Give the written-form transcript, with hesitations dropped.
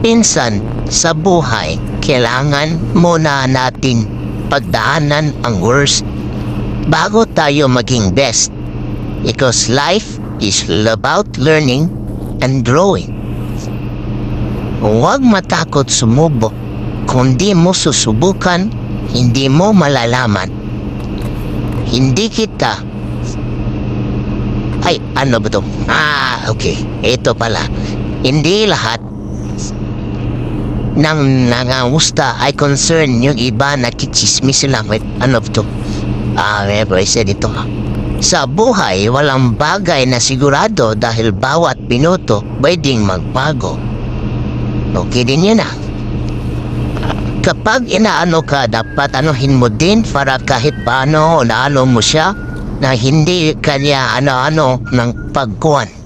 Minsan, sa buhay, kailangan muna natin pagdaanan ang worst bago tayo maging best. Because life is about learning and growing. Huwag matakot sumubok. Kung di mo susubukan, hindi mo malalaman. Hindi kita... Ay, ano ba to? Okay. Ito pala. Hindi lahat ng nangangusta ay concern yung iba na kichismis sila. Wait, ano ba to? May said ito. Sa buhay, walang bagay na sigurado dahil bawat minuto pwedeng magbago. Okay din yun Kapag inaano ka, dapat anuhin mo din para kahit paano naano mo siya na hindi kanya ano-ano ng pagkuhan.